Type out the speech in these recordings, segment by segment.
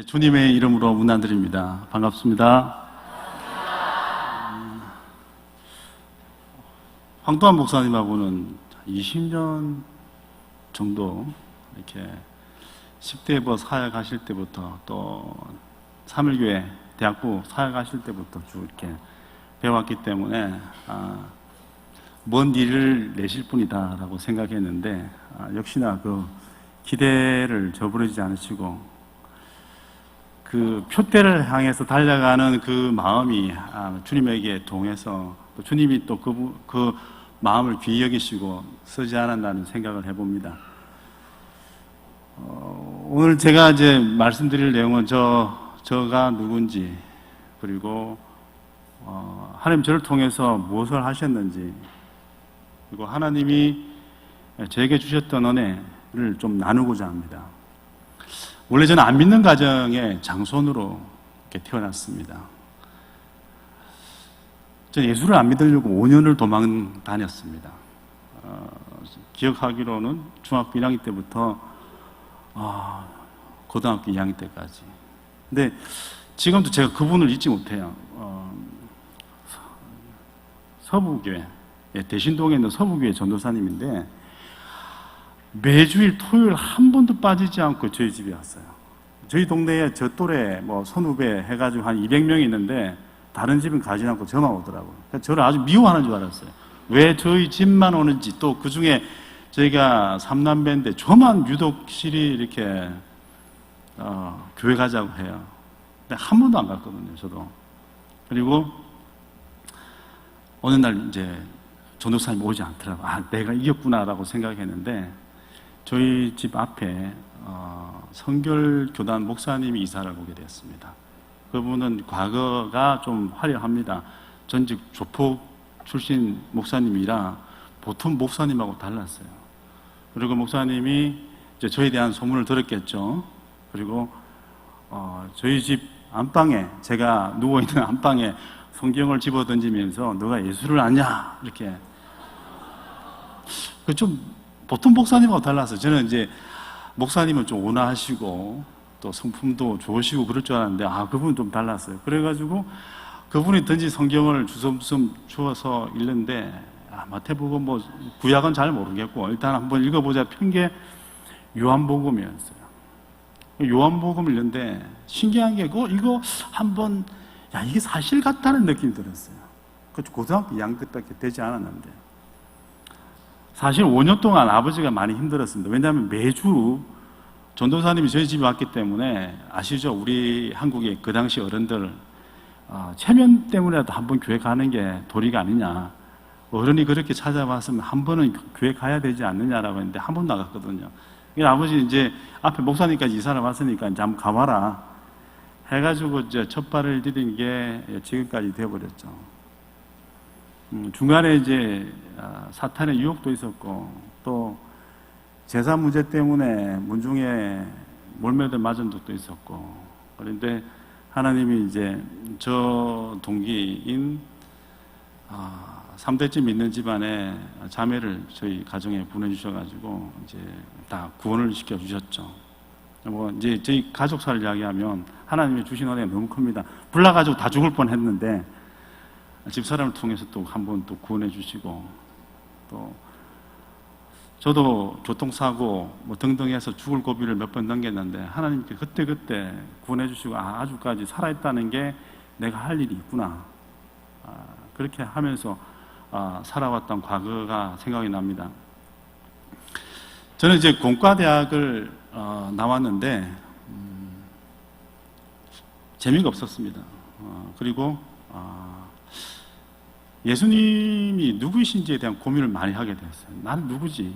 주님의 이름으로 문안드립니다. 반갑습니다. 황도한 목사님하고는 20년 정도 이렇게 10대부 사역하실 때부터 또 3일교회 대학부 사역하실 때부터 쭉 이렇게 배웠기 때문에 먼 일을 내실 분이다라고 생각했는데 역시나 그 기대를 저버리지 않으시고 그 표대를 향해서 달려가는 그 마음이 주님에게 동해서 또 주님이 또 그 마음을 귀히 여기시고 쓰지 않았다는 생각을 해봅니다. 오늘 제가 이제 말씀드릴 내용은 저가 누군지, 그리고 하나님 저를 통해서 무엇을 하셨는지, 그리고 하나님이 저에게 주셨던 은혜를 좀 나누고자 합니다. 원래 저는 안 믿는 가정의 장손으로 이렇게 태어났습니다. 저는 예수를 안 믿으려고 5년을 도망 다녔습니다. 기억하기로는 중학교 1학년 때부터 고등학교 2학년 때까지. 근데 지금도 제가 그분을 잊지 못해요. 서부교회, 대신동에 있는 서부교회 전도사님인데 매주일 토요일 한 번도 빠지지 않고 저희 집에 왔어요. 저희 동네에 저 또래 선후배 해가지고 한 200명이 있는데 다른 집은 가지 않고 저만 오더라고요. 저를 아주 미워하는 줄 알았어요. 왜 저희 집만 오는지, 또 그 중에 저희가 3남매인데 저만 유독 실이 이렇게 교회 가자고 해요. 근데 한 번도 안 갔거든요, 저도. 그리고 어느 날 이제 전도사님 오지 않더라고요. 내가 이겼구나라고 생각했는데 저희 집 앞에 성결교단 목사님이 이사를 오게 되었습니다. 그분은 과거가 좀 화려합니다. 전직 조폭 출신 목사님이라 보통 목사님하고 달랐어요. 그리고 목사님이 이제 저에 대한 소문을 들었겠죠. 그리고 저희 집 안방에, 제가 누워있는 안방에 성경을 집어 던지면서 너가 예수를 아냐? 이렇게. 좀 보통 목사님하고 달라서 저는 이제 목사님은 좀 온화하시고 또 성품도 좋으시고 그럴 줄 알았는데 그분은 좀 달랐어요. 그래가지고 그분이 던진 성경을 주섬주섬 주워서 읽는데 마태복음 구약은 잘 모르겠고 일단 한번 읽어보자 편 게 요한복음이었어요. 요한복음 읽는데 신기한 게 이거 한번 이게 사실 같다는 느낌이 들었어요. 고등학교 2학년 때밖에 되지 않았는데 사실 5년 동안 아버지가 많이 힘들었습니다. 왜냐하면 매주 전도사님이 저희 집에 왔기 때문에 아시죠? 우리 한국의 그 당시 어른들 체면 때문에라도 한번 교회 가는 게 도리가 아니냐, 어른이 그렇게 찾아봤으면 한 번은 교회 가야 되지 않느냐라고 했는데 한 번 나갔거든요. 아버지 이제 앞에 목사님까지 이사를 왔으니까 이제 한번 가봐라 해가지고 이제 첫 발을 디딘 게 지금까지 되어버렸죠. 중간에 이제 사탄의 유혹도 있었고 또 재산 문제 때문에 문중에 몰매를 맞은 적도 있었고, 그런데 하나님이 이제 저 동기인 3대째 믿는 집안에 자매를 저희 가정에 보내주셔가지고 이제 다 구원을 시켜주셨죠. 이제 저희 가족사를 이야기하면 하나님이 주신 은혜가 너무 큽니다. 불나가지고 다 죽을 뻔 했는데 집사람을 통해서 또 한 번 또 구원해 주시고, 또 저도 교통사고 등등 해서 죽을 고비를 몇 번 넘겼는데 하나님께 그때 구원해 주시고 아주까지 살아있다는 게 내가 할 일이 있구나, 그렇게 하면서 살아왔던 과거가 생각이 납니다. 저는 이제 공과대학을 나왔는데 재미가 없었습니다. 그리고 예수님이 누구이신지에 대한 고민을 많이 하게 됐어요. 나는 누구지?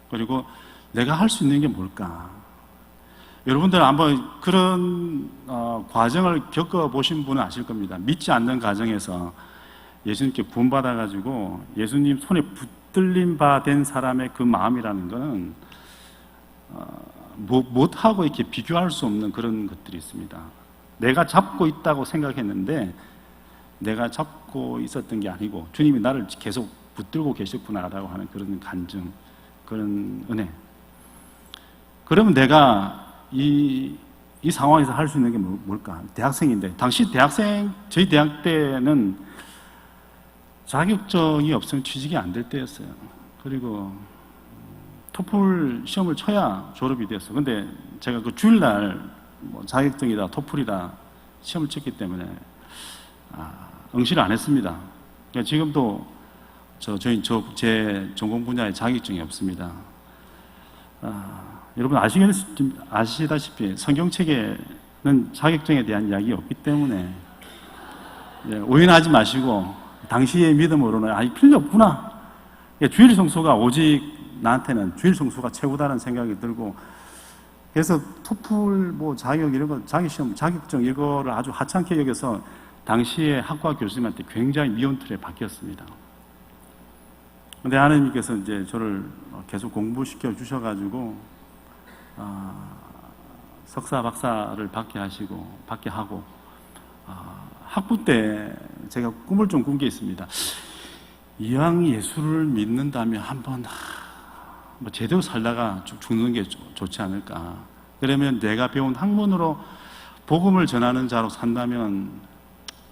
그리고 내가 할 수 있는 게 뭘까? 여러분들 한번 그런 과정을 겪어보신 분은 아실 겁니다. 믿지 않는 가정에서 예수님께 구원받아가지고 예수님 손에 붙들림 바 된 사람의 그 마음이라는 것은 못하고 이렇게 비교할 수 없는 그런 것들이 있습니다. 내가 잡고 있다고 생각했는데 내가 잡고 있었던 게 아니고 주님이 나를 계속 붙들고 계셨구나라고 하는 그런 간증, 그런 은혜. 그러면 내가 이 이 상황에서 할 수 있는 게 뭘까? 대학생인데, 당시 저희 대학 때는 자격증이 없으면 취직이 안 될 때였어요. 그리고 토플 시험을 쳐야 졸업이 됐어. 근데 제가 그 주일날 자격증이다, 토플이다 시험을 쳤기 때문에 응시를 안 했습니다. 그러니까 지금도 제 전공 분야에 자격증이 없습니다. 여러분 아시다시피 성경책에는 자격증에 대한 이야기 없기 때문에 오해하지 마시고 당시의 믿음으로는 필요 없구나. 주일 성수가 오직 나한테는 주일 성수가 최고다라는 생각이 들고, 그래서 토플 자격 이런 거 자격시험 자격증 이거를 아주 하찮게 여겨서 당시에 학과 교수님한테 굉장히 미운 틀에 바뀌었습니다. 근데 하나님께서 이제 저를 계속 공부시켜 주셔가지고 석사 박사를 받게 하고 학부 때 제가 꿈을 좀 꾼 게 있습니다. 이왕 예수를 믿는다면 한번 제대로 살다가 죽는 게 좋지 않을까. 그러면 내가 배운 학문으로 복음을 전하는 자로 산다면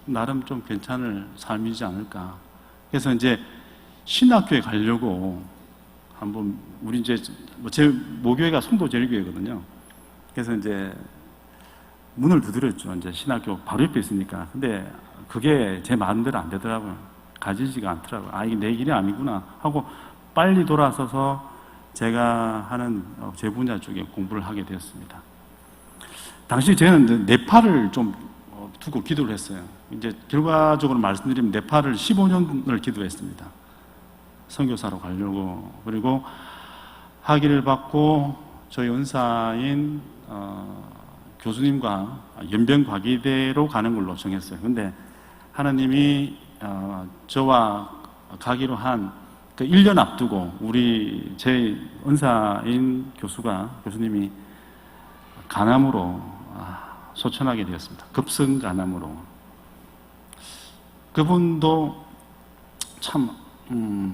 나름 좀 괜찮을 삶이지 않을까. 그래서 이제 신학교에 가려고 한번 우리 이제 제 모교회가 송도제일교회거든요. 그래서 이제 문을 두드렸죠. 이제 신학교 바로 옆에 있으니까. 근데 그게 제 마음대로 안 되더라고요. 가지지가 않더라고요. 이게 내 길이 아니구나 하고 빨리 돌아서서 제가 하는 제 분야 쪽에 공부를 하게 되었습니다. 당시 저는 네팔을 좀 두고 기도를 했어요. 이제 결과적으로 말씀드리면 네팔을 15년을 기도했습니다. 선교사로 가려고. 그리고 학위를 받고 저희 은사인 교수님과 연변과기대로 가는 걸로 정했어요. 근데 하나님이 저와 가기로 한 그 1년 앞두고 제 은사인 교수님이 간암으로 소천하게 되었습니다. 급성 간암으로. 그분도 참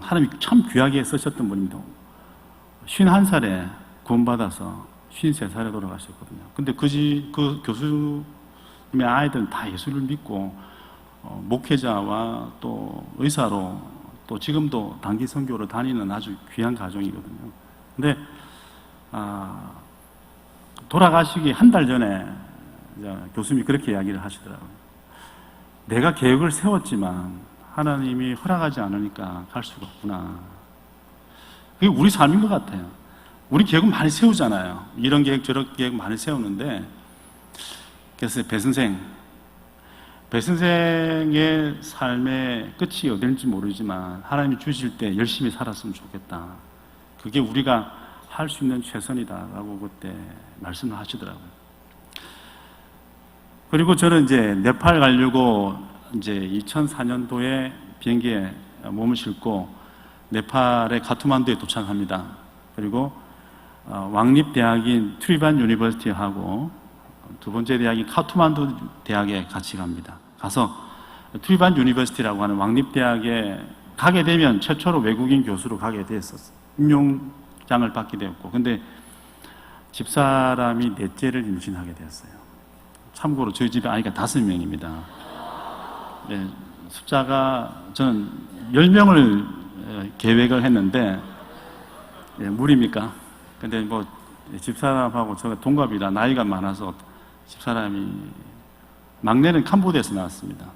하나님이 참 귀하게 쓰셨던 분입니다. 51살에 구원받아서 53살에 돌아가셨거든요. 근데 그 교수님의 아이들은 다 예수를 믿고 목회자와 또 의사로 또 지금도 단기 선교로 다니는 아주 귀한 가정이거든요. 근데 돌아가시기 한 달 전에 교수님이 그렇게 이야기를 하시더라고요. 내가 계획을 세웠지만 하나님이 허락하지 않으니까 갈 수가 없구나. 그게 우리 삶인 것 같아요. 우리 계획은 많이 세우잖아요. 이런 계획 저런 계획 많이 세우는데, 그래서 배 선생의 삶의 끝이 어딘지 모르지만 하나님이 주실 때 열심히 살았으면 좋겠다. 그게 우리가 할 수 있는 최선이다라고 그때 말씀을 하시더라고요. 그리고 저는 이제 네팔 가려고 이제 2004년도에 비행기에 몸을 싣고 네팔의 카트만두에 도착합니다. 그리고 왕립대학인 트리반 유니버시티하고 두 번째 대학인 카트만두 대학에 같이 갑니다. 가서 트리반 유니버시티라고 하는 왕립대학에 가게 되면 최초로 외국인 교수로 가게 됐었어요. 임용장을 받게 되었고, 근데 집사람이 넷째를 임신하게 되었어요. 참고로 저희 집에 아이가 5명입니다. 네, 숫자가 저는 10명을 계획을 했는데 무리입니까? 근데 집사람하고 제가 동갑이라 나이가 많아서 집사람이 막내는 캄보디아에서 나왔습니다.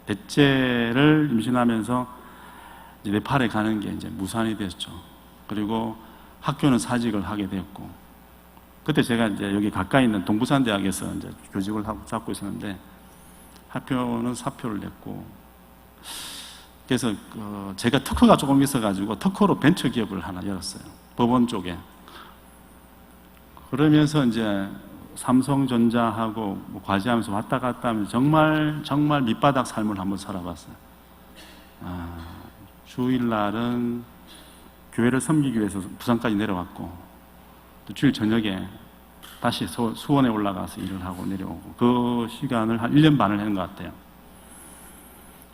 넷째를 임신하면서 이제 네팔에 가는 게 이제 무산이 됐죠. 그리고 학교는 사직을 하게 되었고, 그때 제가 이제 여기 가까이 있는 동부산 대학에서 이제 교직을 잡고 있었는데 학교는 사표를 냈고, 그래서 제가 특허가 조금 있어가지고 특허로 벤처 기업을 하나 열었어요. 법원 쪽에. 그러면서 이제 삼성전자하고 과제하면서 왔다 갔다 하면서 정말 밑바닥 삶을 한번 살아봤어요. 주일날은 교회를 섬기기 위해서 부산까지 내려왔고, 또 주일 저녁에 다시 수원에 올라가서 일을 하고 내려오고, 그 시간을 한 1년 반을 했는 것 같아요.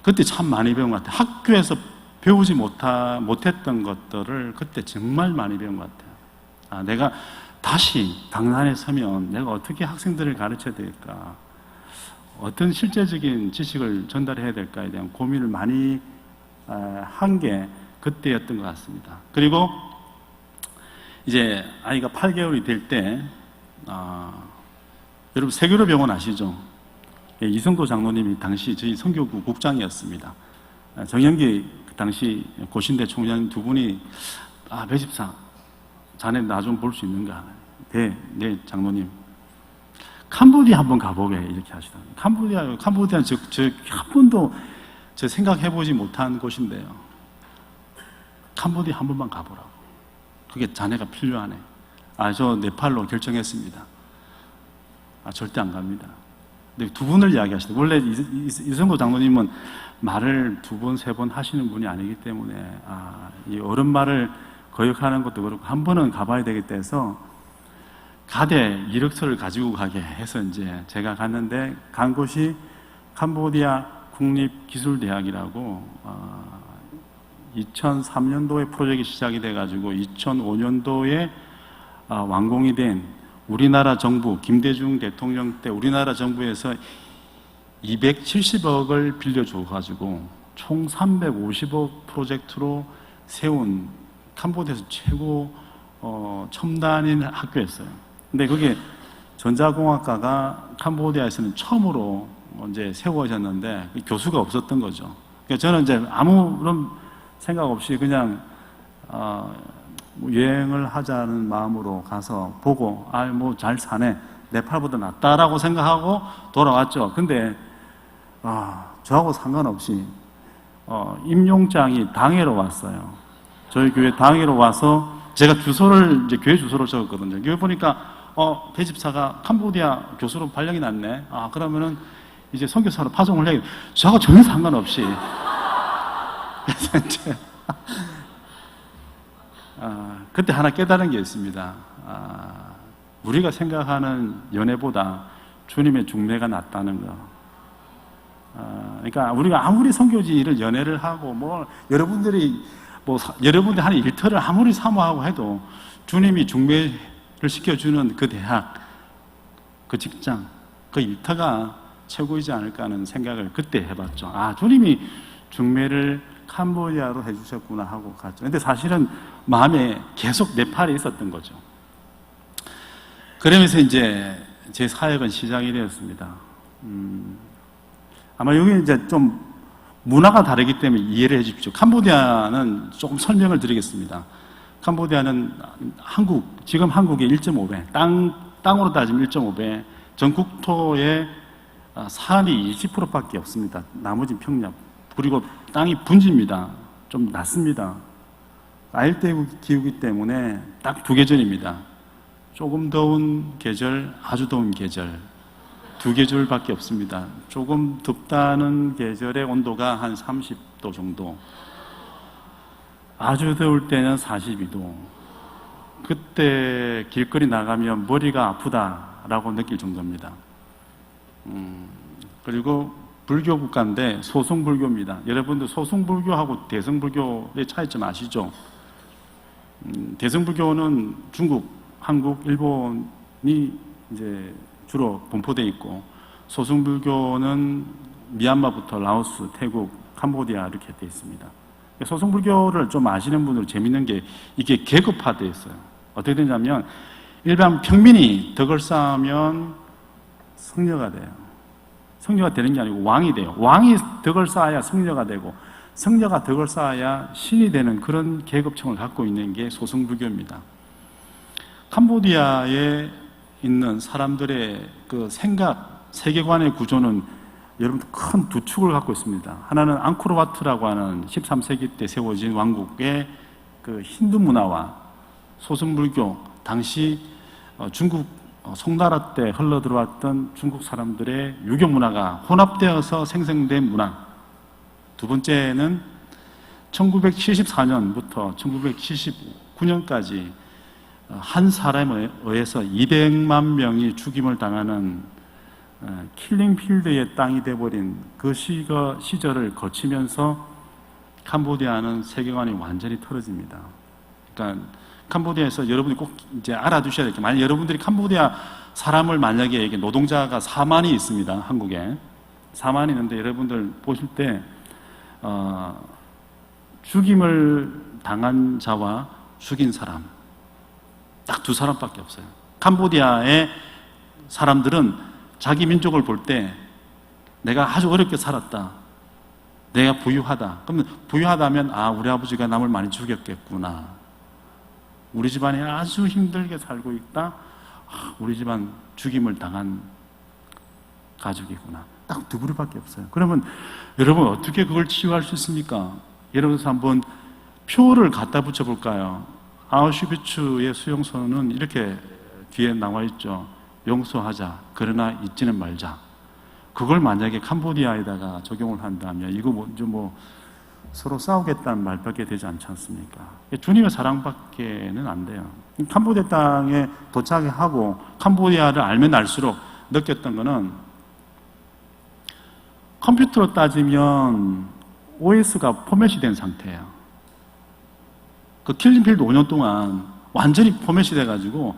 그때 참 많이 배운 것 같아요. 학교에서 배우지 못했던 것들을 그때 정말 많이 배운 것 같아요. 내가 다시 당난에 서면 내가 어떻게 학생들을 가르쳐야 될까? 어떤 실제적인 지식을 전달해야 될까에 대한 고민을 많이 한 게 그때였던 것 같습니다. 그리고 이제 아이가 8개월이 될 때, 여러분 세교로병원 아시죠? 예, 이성도 장로님이 당시 저희 선교구 국장이었습니다. 정영기 그 당시 고신대 총장 두 분이 배집사 자네 나 좀 볼 수 있는가? 네 장로님. 캄보디아 한번 가보게 이렇게 하시더라고요. 캄보디아는 저 한 번도 저 생각해보지 못한 곳인데요. 캄보디아 한 번만 가보라고. 그게 자네가 필요하네. 저 네팔로 결정했습니다. 절대 안 갑니다. 근데 두 분을 이야기하시더라고요. 원래 이성도 장로님은 말을 두 번, 세 번 하시는 분이 아니기 때문에, 이 어른 말을 거역하는 것도 그렇고, 한 번은 가봐야 되겠다 해서, 가대 이력서를 가지고 가게 해서 이제 제가 갔는데, 간 곳이 캄보디아 국립기술대학이라고, 2003년도에 프로젝트가 시작이 돼가지고, 2005년도에 완공이 된 우리나라 정부, 김대중 대통령 때 우리나라 정부에서 270억을 빌려줘가지고 총 350억 프로젝트로 세운 캄보디아에서 최고 첨단인 학교였어요. 근데 그게 전자공학과가 캄보디아에서는 처음으로 이제 세워졌는데 교수가 없었던 거죠. 그러니까 저는 이제 아무런 생각 없이 그냥 여행을 하자는 마음으로 가서 보고 뭐 잘 사네, 네팔보다 낫다라고 생각하고 돌아왔죠. 근데 저하고 상관없이 임용장이 당회로 왔어요. 저희 교회 당회로 와서 제가 주소를 이제 교회 주소로 적었거든요. 교회 보니까 배집사가 캄보디아 교수로 발령이 났네. 그러면은 이제 선교사로 파송을 해야겠다. 저하고 전혀 상관없이 그래서 이제 그때 하나 깨달은 게 있습니다. 우리가 생각하는 연애보다 주님의 중매가 낫다는 거. 그러니까 우리가 아무리 선교지를 연애를 하고 여러분들이 여러분들 하는 일터를 아무리 사모하고 해도 주님이 중매를 시켜주는 그 대학, 그 직장, 그 일터가 최고이지 않을까 하는 생각을 그때 해봤죠. 주님이 중매를 캄보디아로 해주셨구나 하고 갔죠. 근데 사실은 마음에 계속 네팔에 있었던 거죠. 그러면서 이제 제 사역은 시작이 되었습니다. 아마 여기 이제 좀 문화가 다르기 때문에 이해를 해 주십시오. 캄보디아는 조금 설명을 드리겠습니다. 캄보디아는 지금 한국의 1.5배, 땅으로 따지면 1.5배, 전국토의 산이 20%밖에 없습니다. 나머지는 평야. 그리고 땅이 분지입니다. 좀 낮습니다. 아열대 기후이기 때문에 딱 두 계절입니다. 조금 더운 계절, 아주 더운 계절. 두 계절밖에 없습니다. 조금 덥다는 계절의 온도가 한 30도 정도. 아주 더울 때는 42도. 그때 길거리 나가면 머리가 아프다라고 느낄 정도입니다. 그리고 불교 국가인데 소승불교입니다. 여러분들 소승불교하고 대승불교의 차이점 아시죠? 대승불교는 중국, 한국, 일본이 이제 주로 분포되어 있고, 소승불교는 미얀마부터 라오스, 태국, 캄보디아 이렇게 되어 있습니다. 소승불교를 좀 아시는 분들 재밌는 게 이게 계급화되어 있어요. 어떻게 되냐면 일반 평민이 덕을 쌓으면 성녀가 돼요. 성녀가 되는 게 아니고 왕이 돼요. 왕이 덕을 쌓아야 성녀가 되고, 성녀가 덕을 쌓아야 신이 되는 그런 계급층을 갖고 있는 게 소승불교입니다. 캄보디아에 있는 사람들의 그 생각, 세계관의 구조는 여러분 큰 두 축을 갖고 있습니다. 하나는 앙코르와트라고 하는 13세기 때 세워진 왕국의 그 힌두 문화와 소승불교, 당시 중국 송나라 때 흘러들어왔던 중국 사람들의 유교 문화가 혼합되어서 생성된 문화. 두 번째는 1974년부터 1979년까지 한 사람에 의해서 200만 명이 죽임을 당하는 킬링필드의 땅이 되어버린 그 시절을 거치면서 캄보디아는 세계관이 완전히 틀어집니다. 그러니까 캄보디아에서 여러분이 꼭 이제 알아두셔야 될 게, 만약 여러분들이 캄보디아 사람을 만약에 이게 노동자가 4만이 있습니다. 한국에 4만이 있는데 여러분들 보실 때 죽임을 당한 자와 죽인 사람 딱 두 사람밖에 없어요. 캄보디아의 사람들은 자기 민족을 볼 때 내가 아주 어렵게 살았다, 내가 부유하다. 그러면 부유하다면 우리 아버지가 남을 많이 죽였겠구나, 우리 집안이 아주 힘들게 살고 있다, 우리 집안 죽임을 당한 가족이구나. 딱 두 그룹밖에 없어요. 그러면 여러분 어떻게 그걸 치유할 수 있습니까? 여러분 한번 표를 갖다 붙여볼까요? 아우슈비츠의 수용소는 이렇게 뒤에 나와 있죠. 용서하자, 그러나 잊지는 말자. 그걸 만약에 캄보디아에다가 적용을 한다면 이거 먼저 서로 싸우겠다는 말밖에 되지 않지 않습니까? 주님의 사랑밖에는 안 돼요. 캄보디아 땅에 도착하고 캄보디아를 알면 알수록 느꼈던 거는, 컴퓨터로 따지면 OS가 포맷이 된 상태예요. 그 킬링필드 5년 동안 완전히 포맷이 돼가지고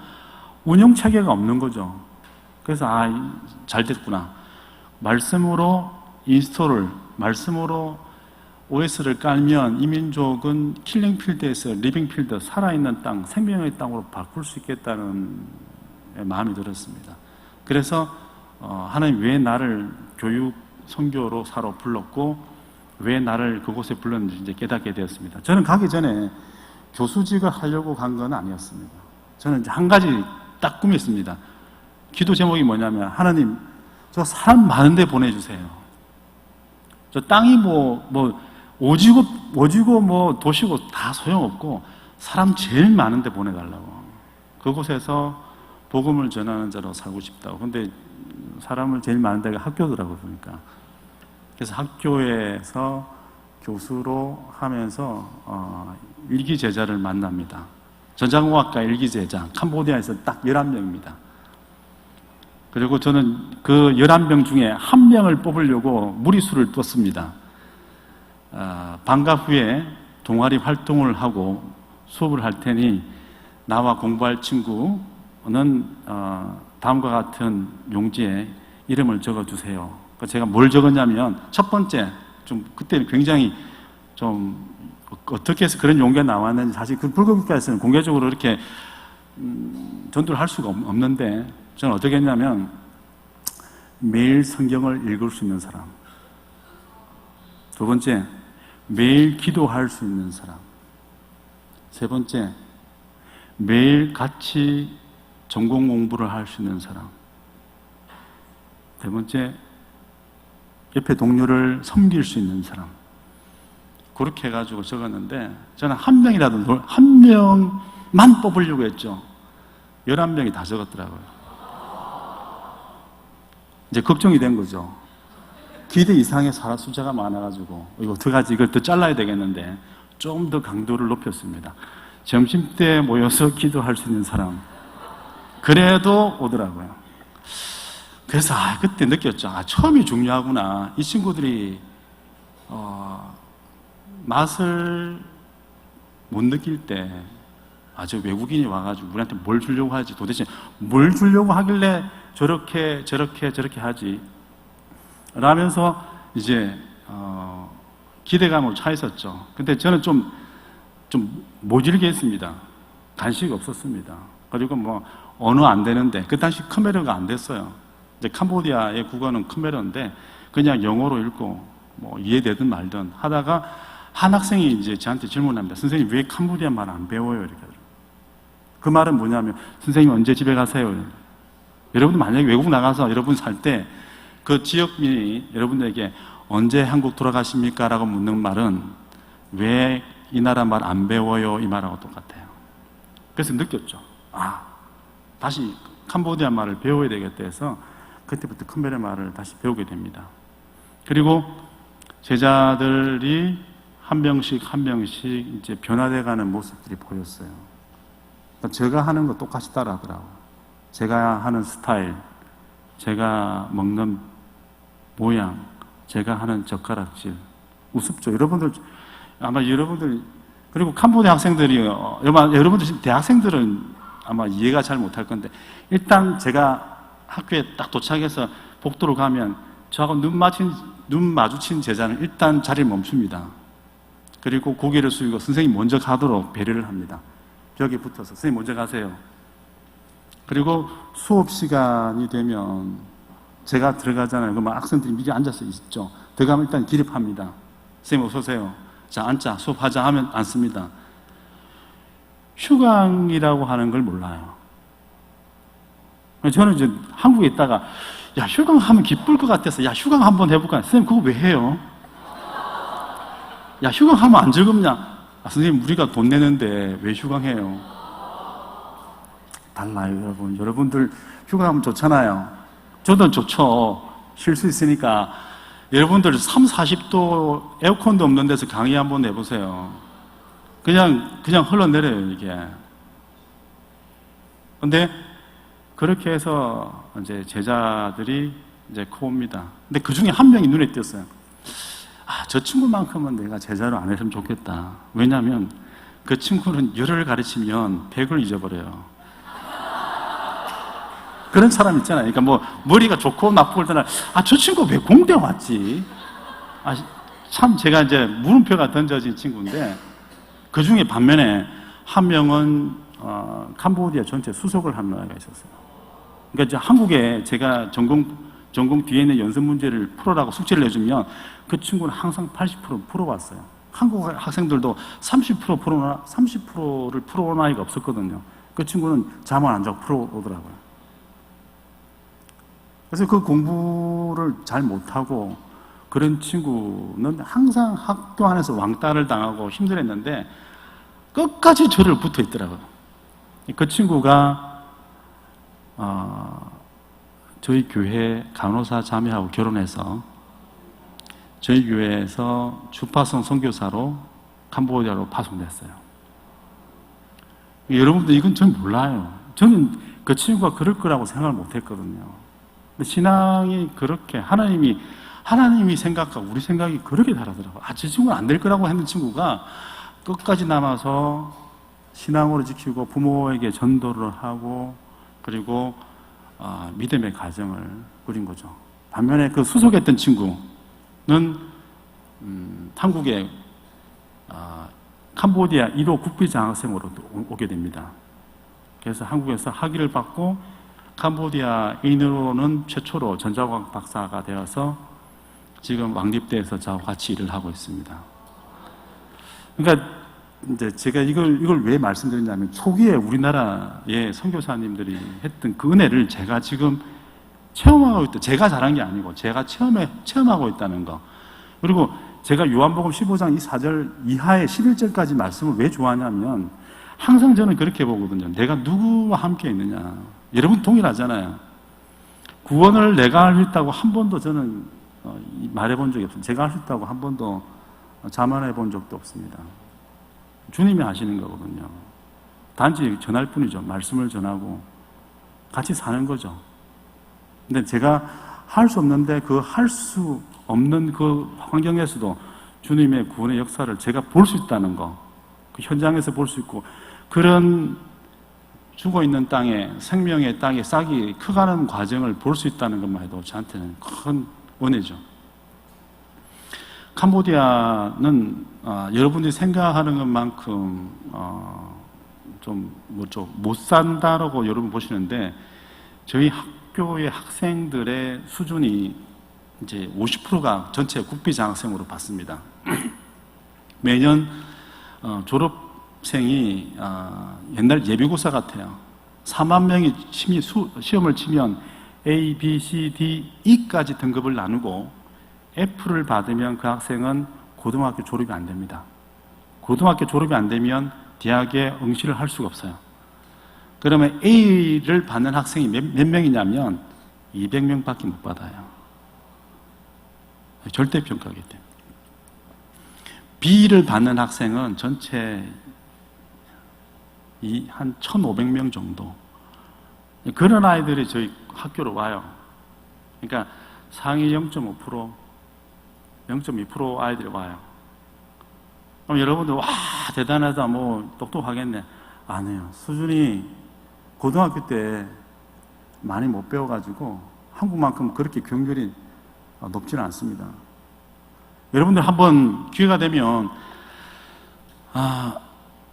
운영 체계가 없는 거죠. 그래서 잘 됐구나. 말씀으로 인스톨을, 말씀으로 OS를 깔면 이 민족은 킬링필드에서 리빙필드, 살아있는 땅, 생명의 땅으로 바꿀 수 있겠다는 마음이 들었습니다. 그래서 하나님 왜 나를 교육 선교로 사러 불렀고 왜 나를 그곳에 불렀는지 이제 깨닫게 되었습니다. 저는 가기 전에 교수직을 하려고 간 건 아니었습니다. 저는 이제 한 가지 딱 꿈이 있습니다. 기도 제목이 뭐냐면, 하나님 저 사람 많은 데 보내주세요. 저 땅이 오지고 도시고 다 소용없고 사람 제일 많은 데 보내달라고. 그곳에서 복음을 전하는 자로 살고 싶다고. 근데 사람을 제일 많은 데가 학교더라고요, 보니까. 그래서 학교에서 교수로 하면서 일기 제자를 만납니다. 전자공학과 일기 제자, 캄보디아에서 딱 11명입니다. 그리고 저는 그 11명 중에 한 명을 뽑으려고 무리수를 뒀습니다. 방과 후에 동아리 활동을 하고 수업을 할 테니 나와 공부할 친구는 다음과 같은 용지에 이름을 적어주세요. 제가 뭘 적었냐면, 첫 번째, 그때는 굉장히 어떻게 해서 그런 용기가 나왔는지, 사실 그 불교국가에서는 공개적으로 이렇게 전도를 할 수가 없는데, 저는 어떻게 했냐면, 매일 성경을 읽을 수 있는 사람, 두 번째, 매일 기도할 수 있는 사람, 세 번째, 매일 같이 전공 공부를 할 수 있는 사람, 네 번째, 옆에 동료를 섬길 수 있는 사람. 그렇게 해가지고 적었는데, 저는 한 명만 뽑으려고 했죠. 11명이 다 적었더라고요. 이제 걱정이 된 거죠. 기대 이상의 사람 숫자가 많아가지고 이거 어떡하지, 이걸 더 잘라야 되겠는데 좀 더 강도를 높였습니다. 점심때 모여서 기도할 수 있는 사람, 그래도 오더라고요. 그래서 그때 느꼈죠. 처음이 중요하구나. 이 친구들이 맛을 못 느낄 때, 저 외국인이 와가지고 우리한테 뭘 주려고 하지, 도대체 뭘 주려고 하길래 저렇게 하지, 라면서 이제 기대감을 차있었죠. 근데 저는 좀 모질게 했습니다. 간식이 없었습니다. 그리고 언어 안 되는데, 그 당시 khmer가 안 됐어요. 이제 캄보디아의 국어는 khmer인데 그냥 영어로 읽고 이해되든 말든 하다가 한 학생이 이제 저한테 질문합니다. 선생님 왜 캄보디아 말 안 배워요? 이렇게 하더라고요. 그 말은 뭐냐면, 선생님 언제 집에 가세요? 여러분 만약에 외국 나가서 여러분 살 때 그 지역민이 여러분들에게 언제 한국 돌아가십니까? 라고 묻는 말은 왜 이 나라 말 안 배워요? 이 말하고 똑같아요. 그래서 느꼈죠. 다시 캄보디아 말을 배워야 되겠다 해서 그때부터 khmer 말을 다시 배우게 됩니다. 그리고 제자들이 한 명씩 이제 변화돼가는 모습들이 보였어요. 제가 하는 거 똑같이 따라하더라고요. 제가 하는 스타일, 제가 먹는 모양, 제가 하는 젓가락질. 우습죠. 아마 여러분들 그리고 캄보디아 학생들이, 여러분들 지금 대학생들은 아마 이해가 잘 못할 건데, 일단 제가 학교에 딱 도착해서 복도로 가면 저하고 눈 마주친 제자는 일단 자리를 멈춥니다. 그리고 고개를 숙이고 선생님 먼저 가도록 배려를 합니다. 벽에 붙어서 선생님 먼저 가세요. 그리고 수업 시간이 되면 제가 들어가잖아요. 그러면 학생들이 미리 앉아서 있죠. 들어가면 일단 기립합니다. 선생님 어서 오세요. 자, 앉자. 수업하자 하면 앉습니다. 휴강이라고 하는 걸 몰라요. 저는 이제 한국에 있다가 야, 휴강하면 기쁠 것 같아서 야, 휴강 한번 해볼까? 선생님 그거 왜 해요? 야, 휴강하면 안 즐겁냐? 아, 선생님 우리가 돈 내는데 왜 휴강해요? 달라요, 여러분. 여러분들 휴강하면 좋잖아요. 저도 좋죠. 쉴 수 있으니까. 여러분들 3, 40도 에어컨도 없는 데서 강의 한번 내보세요. 그냥 흘러내려요, 이게. 근데 그렇게 해서 이제 제자들이 이제 커옵니다. 근데 그 중에 한 명이 눈에 띄었어요. 아, 저 친구만큼은 내가 제자로 안 했으면 좋겠다. 왜냐하면 그 친구는 열을 가르치면 100을 잊어버려요. 그런 사람 있잖아요. 그러니까 뭐 머리가 좋고 나쁘고 떠나 아, 저 친구 왜 공대 왔지? 아, 참 제가 이제 물음표가 던져진 친구인데 그 중에 반면에 한 명은 캄보디아 전체 수석을 한 명이 있었어요. 그러니까 이제 한국에 제가 전공 뒤에 있는 연습 문제를 풀어라고 숙제를 내주면 그 친구는 항상 80% 풀어왔어요. 한국 학생들도 30%를 풀어온 아이가 없었거든요. 그 친구는 잠을 안 자고 풀어오더라고요. 그래서 그 공부를 잘 못하고 그런 친구는 항상 학교 안에서 왕따를 당하고 힘들었는데 끝까지 저를 붙어 있더라고요. 그 친구가 저희 교회 간호사 자매하고 결혼해서 저희 교회에서 주파성 선교사로 캄보디아로 파송됐어요. 여러분들 이건 전 몰라요. 저는 그 친구가 그럴 거라고 생각을 못했거든요. 신앙이 그렇게 하나님이 생각하고 우리 생각이 그렇게 다르더라고요. 아, 저 친구는 안 될 거라고 했는 친구가 끝까지 남아서 신앙으로 지키고 부모에게 전도를 하고 그리고 믿음의 가정을 꾸린 거죠. 반면에 그 수속했던 친구는 한국에 캄보디아 1호 국비장학생으로 오게 됩니다. 그래서 한국에서 학위를 받고 캄보디아인으로는 최초로 전자과학 박사가 되어서 지금 왕립대에서 저와 같이 일을 하고 있습니다. 그러니까 이제 제가 이걸 왜 말씀드리냐면 초기에 우리나라의 선교사님들이 했던 그 은혜를 제가 지금 체험하고 있다. 제가 잘한 게 아니고 제가 체험하고 있다는 거. 그리고 제가 요한복음 15장 이 4절 이하의 11절까지 말씀을 왜 좋아하냐면 항상 저는 그렇게 보거든요. 내가 누구와 함께 있느냐. 여러분 동일하잖아요. 구원을 내가 할 수 있다고 한 번도 저는 말해본 적이 없어요. 제가 할 수 있다고 한 번도 자만해 본 적도 없습니다. 주님이 하시는 거거든요. 단지 전할 뿐이죠. 말씀을 전하고 같이 사는 거죠. 근데 제가 할 수 없는데 그 할 수 없는 그 환경에서도 주님의 구원의 역사를 제가 볼 수 있다는 거, 그 현장에서 볼 수 있고 그런 죽어있는 땅에 생명의 땅에 싹이 커가는 과정을 볼 수 있다는 것만 해도 저한테는 큰 은혜죠. 캄보디아는 여러분들이 생각하는 것만큼 못 산다라고 여러분 보시는데 저희 학교의 학생들의 수준이 이제 50%가 전체 국비장학생으로 받습니다. 매년 졸업생이 옛날 예비고사 같아요. 4만 명이 시험을 치면 A, B, C, D, E까지 등급을 나누고 F를 받으면 그 학생은 고등학교 졸업이 안 됩니다. 고등학교 졸업이 안 되면 대학에 응시를 할 수가 없어요. 그러면 A를 받는 학생이 몇 명이냐면 200명밖에 못 받아요. 절대평가이기 때문에. B를 받는 학생은 전체 한 1,500명 정도. 그런 아이들이 저희 학교로 와요. 그러니까 상위 0.5%, 0.2% 아이들이 와요. 그럼 여러분들 와 대단하다 뭐 똑똑하겠네. 아니에요. 수준이 고등학교 때 많이 못 배워가지고 한국만큼 그렇게 교육열이 높지는 않습니다. 여러분들 한번 기회가 되면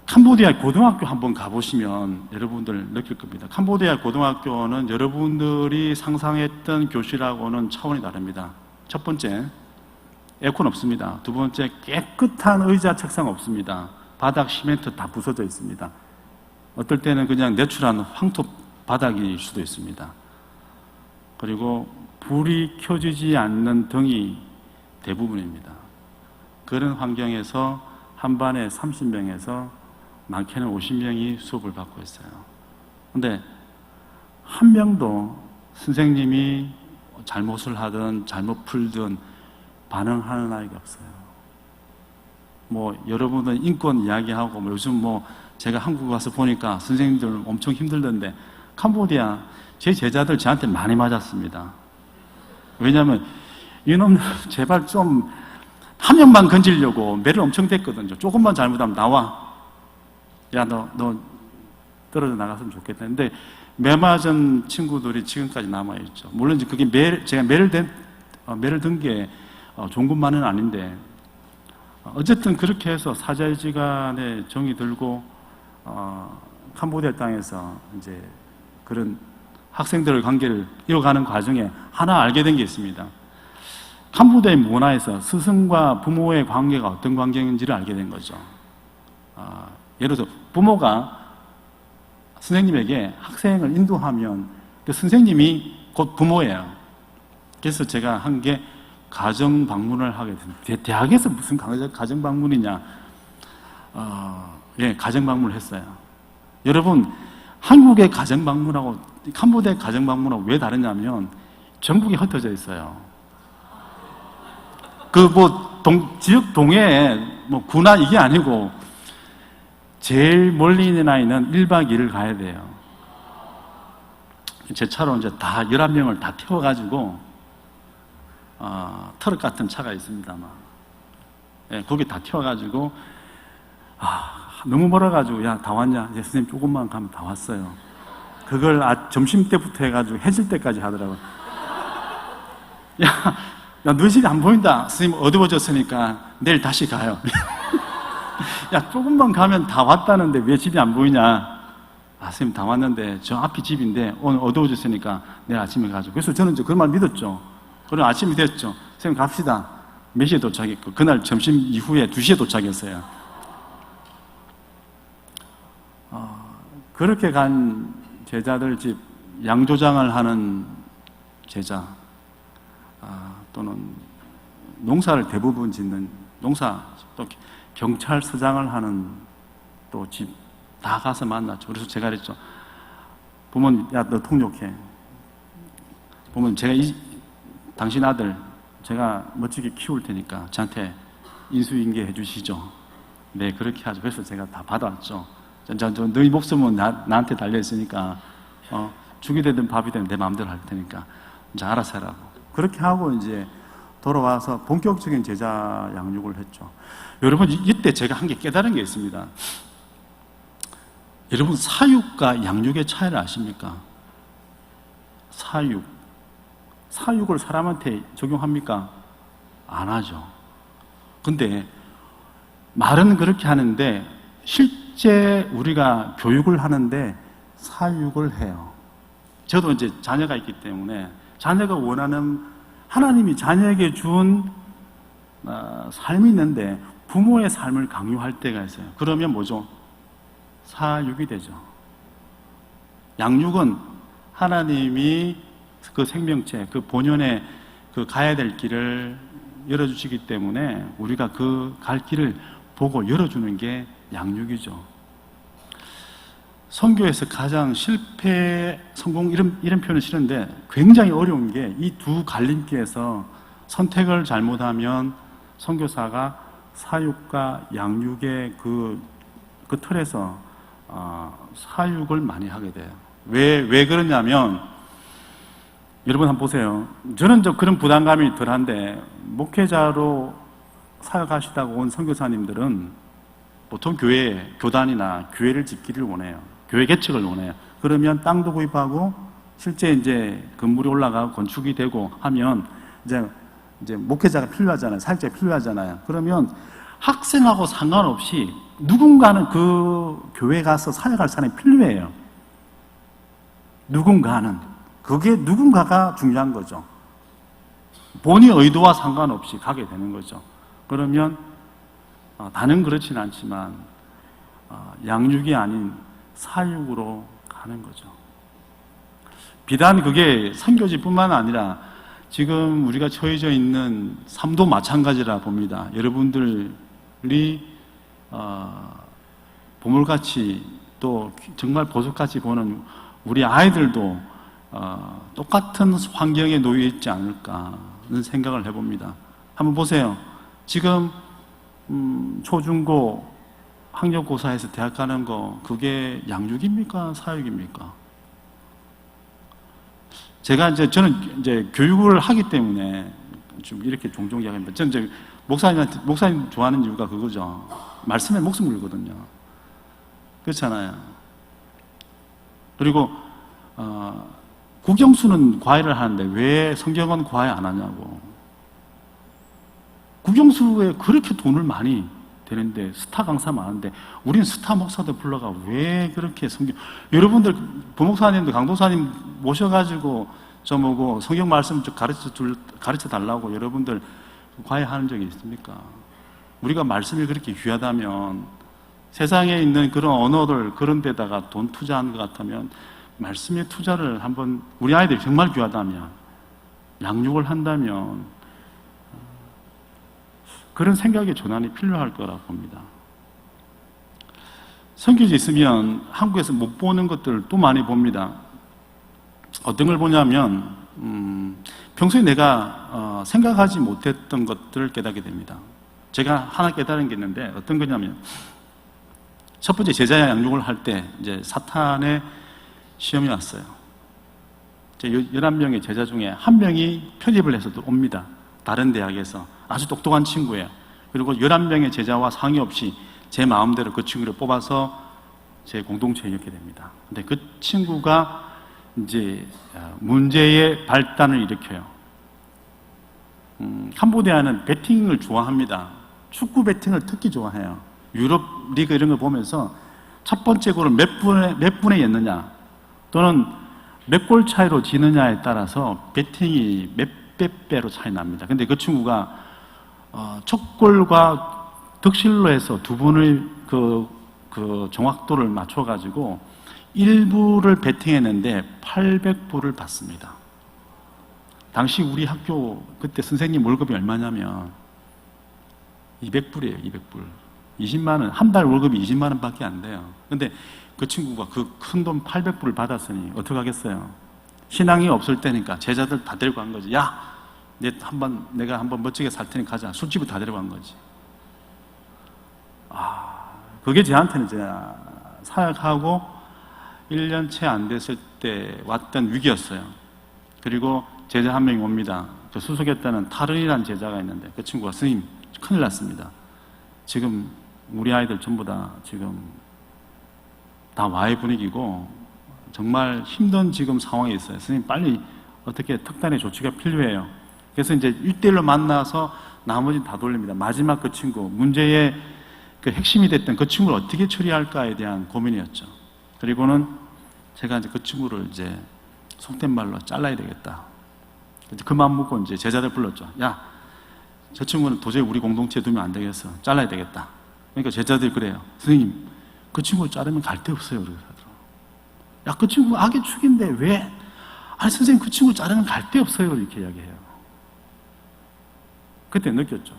캄보디아 고등학교 한번 가보시면 여러분들 느낄 겁니다. 캄보디아 고등학교는 여러분들이 상상했던 교실하고는 차원이 다릅니다. 첫 번째, 에어컨 없습니다. 두 번째, 깨끗한 의자 책상 없습니다. 바닥 시멘트 다 부서져 있습니다. 어떨 때는 그냥 내출한 황토 바닥일 수도 있습니다. 그리고 불이 켜지지 않는 등이 대부분입니다. 그런 환경에서 한 반에 30명에서 많게는 50명이 수업을 받고 있어요. 근데 한 명도 선생님이 잘못을 하든 잘못 풀든 반응하는 아이가 없어요. 뭐 여러분들 인권 이야기하고 뭐 요즘 뭐 제가 한국 와서 보니까 선생님들 엄청 힘들던데 캄보디아 제 제자들 저한테 많이 맞았습니다. 왜냐하면 이놈들 제발 좀 한 명만 건지려고 매를 엄청 댔거든요. 조금만 잘못하면 나와. 야, 너 떨어져 나갔으면 좋겠다. 근데 매 맞은 친구들이 지금까지 남아있죠. 물론 이제 그게 제가 매를 든 게 좋은 것만은 아닌데, 어쨌든 그렇게 해서 사자지간에 정이 들고, 캄보디아 땅에서 이제 그런 학생들의 관계를 이어가는 과정에 하나 알게 된 게 있습니다. 캄보디아의 문화에서 스승과 부모의 관계가 어떤 관계인지를 알게 된 거죠. 예를 들어서 부모가 선생님에게 학생을 인도하면 그 선생님이 곧 부모예요. 그래서 제가 한 게 가정 방문을 하게 됐습니다. 대학에서 무슨 가정 방문이냐? 예, 가정 방문을 했어요. 여러분, 한국의 가정 방문하고 캄보디아 가정 방문하고 왜 다르냐면 전국에 흩어져 있어요. 지역 동해에 구나 이게 아니고 제일 멀리 있는 아이는 1박 2일 가야 돼요. 제 차로 이제 다 11명을 다 태워가지고 트럭 같은 차가 있습니다만, 예, 거기 다 태워가지고 너무 멀어가지고 야 다 왔냐? 이제 선생님 조금만 가면 다 왔어요. 그걸 점심 때부터 해가지고 해질 때까지 하더라고요. 야, 너희 집이 안 보인다. 선생님 어두워졌으니까 내일 다시 가요. 야, 조금만 가면 다 왔다는데 왜 집이 안 보이냐? 선생님 다 왔는데 저 앞이 집인데 오늘 어두워졌으니까 내일 아침에 가죠. 그래서 저는 그 말 믿었죠. 그럼 아침이 됐죠. 선생님 갑시다. 몇 시에 도착했고 그날 점심 이후에 2시에 도착했어요. 그렇게 간 제자들 집 양조장을 하는 제자, 또는 농사를 대부분 짓는 농사, 또 경찰서장을 하는 또 집 다 가서 만났죠. 그래서 제가 그랬죠. 보면 야, 너 통역해. 보면 제가 당신 아들 제가 멋지게 키울 테니까 저한테 인수인계 해주시죠. 네, 그렇게 하죠. 그래서 제가 다 받아왔죠. 너희 목숨은 나한테 달려있으니까 죽이 되든 밥이 되든 내 마음대로 할 테니까 이제 알아서 하라고. 그렇게 하고 이제 돌아와서 본격적인 제자 양육을 했죠. 여러분, 이때 제가 한 게 깨달은 게 있습니다. 여러분, 사육과 양육의 차이를 아십니까? 사육을 사람한테 적용합니까? 안 하죠. 근데 말은 그렇게 하는데 실제 우리가 교육을 하는데 사육을 해요. 저도 이제 자녀가 있기 때문에 자녀가 원하는, 하나님이 자녀에게 준 삶이 있는데 부모의 삶을 강요할 때가 있어요. 그러면 뭐죠? 사육이 되죠. 양육은 하나님이 그 생명체, 그 본연의 그 가야 될 길을 열어주시기 때문에 우리가 그 갈 길을 보고 열어주는 게 양육이죠. 선교에서 가장 성공, 이런 표현을 쓰는데 굉장히 어려운 게 이 두 갈림길에서 선택을 잘못하면 선교사가 사육과 양육의 그 틀에서 사육을 많이 하게 돼요. 왜 그러냐면, 여러분 한번 보세요. 저는 그런 부담감이 덜한데, 목회자로 사역하시다가 온 선교사님들은 보통 교회, 교단이나 교회를 짓기를 원해요. 교회 개척을 원해요. 그러면 땅도 구입하고 실제 이제 건물이 올라가고 건축이 되고 하면 이제 목회자가 필요하잖아요. 사역자가 필요하잖아요. 그러면 학생하고 상관없이 누군가는 그 교회 가서 사역할 사람이 필요해요. 누군가는. 그게 누군가가 중요한 거죠. 본의 의도와 상관없이 가게 되는 거죠. 그러면 다는 그렇지는 않지만 양육이 아닌 사육으로 가는 거죠. 비단 그게 선교지뿐만 아니라 지금 우리가 처해져 있는 삶도 마찬가지라 봅니다. 여러분들이 보물같이 또 정말 보석같이 보는 우리 아이들도 똑같은 환경에 놓여 있지 않을까는 생각을 해봅니다. 한번 보세요. 지금 초중고 학력고사에서 대학 가는 거 그게 양육입니까? 사육입니까? 저는 이제 교육을 하기 때문에 좀 이렇게 종종 이야기합니다. 저는 이제 목사님 좋아하는 이유가 그거죠. 말씀에 목숨 걸거든요. 그렇잖아요. 그리고 국영수는 과외를 하는데 왜 성경은 과외 안 하냐고. 국영수에 그렇게 돈을 많이 되는데 스타 강사 많은데 우리는 스타 목사들 불러가 왜 그렇게 여러분들 부목사님들 강도사님 모셔가지고 저보고 성경 말씀 좀 가르쳐 달라고 여러분들 과외하는 적이 있습니까? 우리가 말씀이 그렇게 귀하다면 세상에 있는 그런 언어들 그런 데다가 돈 투자하는 것 같으면 말씀에 투자를 한번 우리 아이들이 정말 귀하다면 양육을 한다면 그런 생각의 전환이 필요할 거라고 봅니다. 선교지 있으면 한국에서 못 보는 것들을 또 많이 봅니다. 어떤 걸 보냐면 평소에 내가 생각하지 못했던 것들을 깨닫게 됩니다. 제가 하나 깨달은 게 있는데 어떤 거냐면 첫 번째 제자 양육을 할 때 이제 사탄의 시험이 왔어요. 11명의 제자 중에 한 명이 편입을 해서 옵니다. 다른 대학에서 아주 똑똑한 친구예요. 그리고 11명의 제자와 상의 없이 제 마음대로 그 친구를 뽑아서 제 공동체에 넣게 됩니다. 근데 그 친구가 이제 문제의 발단을 일으켜요. 캄보디아는 배팅을 좋아합니다. 축구 배팅을 특히 좋아해요. 유럽 리그 이런 걸 보면서 첫 번째 골을 몇 분에 넣느냐 또는 몇 골 차이로 지느냐에 따라서 배팅이 몇백 배로 차이 납니다. 근데 그 친구가 첫 골과 득실로 해서 두 분의 그 정확도를 맞춰가지고 1부를 배팅했는데 800불을 받습니다. 당시 우리 학교 그때 선생님 월급이 얼마냐면 200불이에요. 200불. 20만 원, 한 달 월급이 20만 원밖에 안 돼요. 근데 그 친구가 그 큰 돈 800불을 받았으니 어떻게 하겠어요? 신앙이 없을 때니까 제자들 다 데리고 간 거지. 야, 내가 한번 멋지게 살 테니 가자. 술집을 다 데리고 간 거지. 그게 저한테는 제가 사역하고 1년 채 안 됐을 때 왔던 위기였어요. 그리고 제자 한 명이 옵니다. 그 수석했다는 타른이라는 제자가 있는데 그 친구가 스님 큰일 났습니다. 지금 우리 아이들 전부 다 지금 다 와해 분위기고 정말 힘든 지금 상황에 있어요. 스님 빨리 어떻게 특단의 조치가 필요해요. 그래서 이제 1대1로 만나서 나머지는 다 돌립니다. 마지막 그 친구, 문제의 그 핵심이 됐던 그 친구를 어떻게 처리할까에 대한 고민이었죠. 그리고는 제가 이제 그 친구를 이제 속된 말로 잘라야 되겠다. 그 마음 먹고 이제 제자들 불렀죠. 야, 저 친구는 도저히 우리 공동체에 두면 안 되겠어. 잘라야 되겠다. 그러니까 제자들이 그래요. 선생님, 그 친구를 자르면 갈 데 없어요. 그러더라고요. 야, 그 친구 악의 축인데 왜? 아니, 선생님, 그 친구 자르면 갈 데 없어요. 이렇게 이야기해요. 그때 느꼈죠.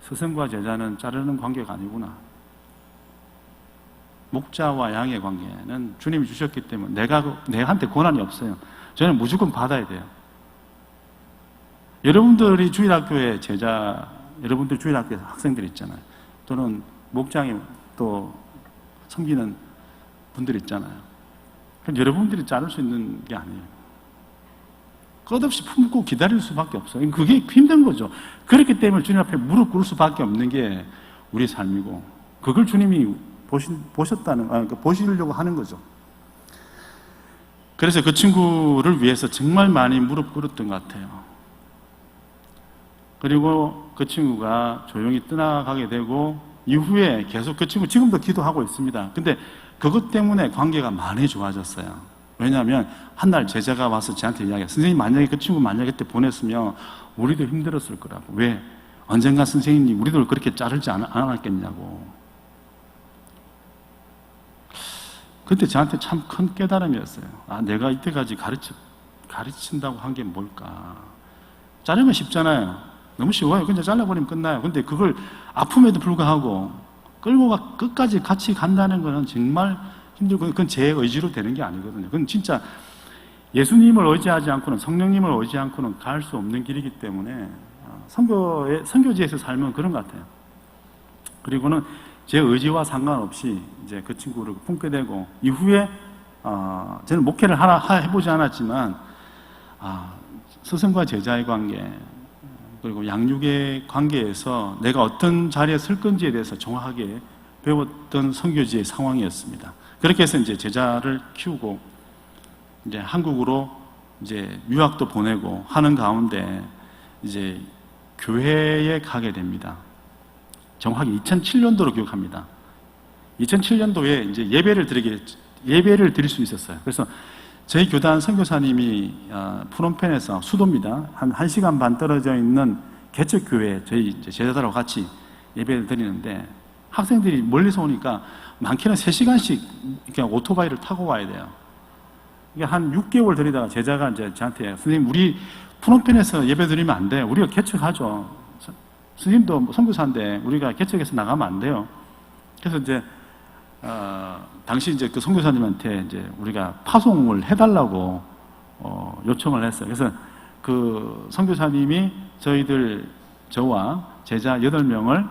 스승과 제자는 자르는 관계가 아니구나. 목자와 양의 관계는 주님이 주셨기 때문에 내한테 권한이 없어요. 저는 무조건 받아야 돼요. 여러분들이 주일학교에 여러분들 주일학교에 학생들 있잖아요. 또는 목장에 또 섬기는 분들 있잖아요. 그럼 여러분들이 자를 수 있는 게 아니에요. 끝없이 품고 기다릴 수밖에 없어요. 그게 힘든 거죠. 그렇기 때문에 주님 앞에 무릎 꿇을 수밖에 없는 게 우리 삶이고, 그걸 주님이 보시려고 하는 거죠. 그래서 그 친구를 위해서 정말 많이 무릎 꿇었던 것 같아요. 그리고 그 친구가 조용히 떠나가게 되고, 이후에 계속 그 친구 지금도 기도하고 있습니다. 근데 그것 때문에 관계가 많이 좋아졌어요. 왜냐하면 한날 제자가 와서 저한테 이야기해요. 선생님, 만약에 그 친구 만약에 그때 보냈으면 우리도 힘들었을 거라고. 왜? 언젠가 선생님이 우리들 그렇게 자르지 않았겠냐고. 그때 저한테 참 큰 깨달음이었어요. 내가 이때까지 가르친다고 한 게 뭘까? 자르면 쉽잖아요. 너무 쉬워요. 그냥 잘라버리면 끝나요. 근데 그걸 아픔에도 불구하고 끌고 끝까지 같이 간다는 것은 정말 힘들고, 그건 제 의지로 되는 게 아니거든요. 그건 진짜 예수님을 의지하지 않고는, 성령님을 의지하지 않고는 갈 수 없는 길이기 때문에 선교지에서 살면 그런 것 같아요. 그리고는 제 의지와 상관없이 이제 그 친구를 품게 되고, 이후에 저는 목회를 하나 해보지 않았지만 스승과 제자의 관계, 그리고 양육의 관계에서 내가 어떤 자리에 설 건지에 대해서 정확하게 배웠던 선교지의 상황이었습니다. 그렇게 해서 이제 제자를 키우고 이제 한국으로 이제 유학도 보내고 하는 가운데 이제 교회에 가게 됩니다. 정확히 2007년도로 기억합니다. 2007년도에 이제 예배를 드릴 수 있었어요. 그래서 저희 교단 선교사님이 프놈펜에서, 수도입니다, 한 1시간 반 떨어져 있는 개척교회에 저희 제자들하고 같이 예배를 드리는데, 학생들이 멀리서 오니까 많게는 3시간씩 그냥 오토바이를 타고 와야 돼요. 이게 한 6개월 드리다가 제자가 이제 저한테, 선생님, 우리 프놈펜에서 예배 드리면 안 돼요. 우리가 개척하죠. 선생님도 선교사인데 우리가 개척해서 나가면 안 돼요. 그래서 이제 당시 이제 그 선교사님한테 이제 우리가 파송을 해달라고 요청을 했어요. 그래서 그 선교사님이 저와 제자 8명을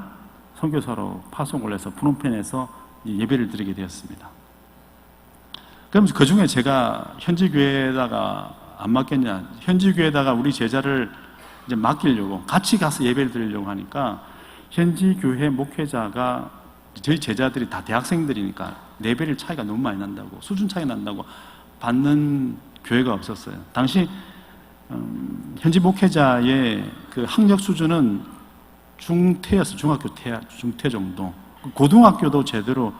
선교사로 파송을 해서 프놈펜에서 예배를 드리게 되었습니다. 그러면서 그 중에 제가 현지 교회에다가 안 맡겼냐, 현지 교회에다가 우리 제자를 이제 맡기려고, 같이 가서 예배를 드리려고 하니까 현지 교회 목회자가, 저희 제자들이 다 대학생들이니까 레벨 차이가 너무 많이 난다고, 수준 차이 난다고 받는 교회가 없었어요. 당시 현지 목회자의 그 학력 수준은 중퇴였어요. 중퇴 정도. 고등학교도 제대로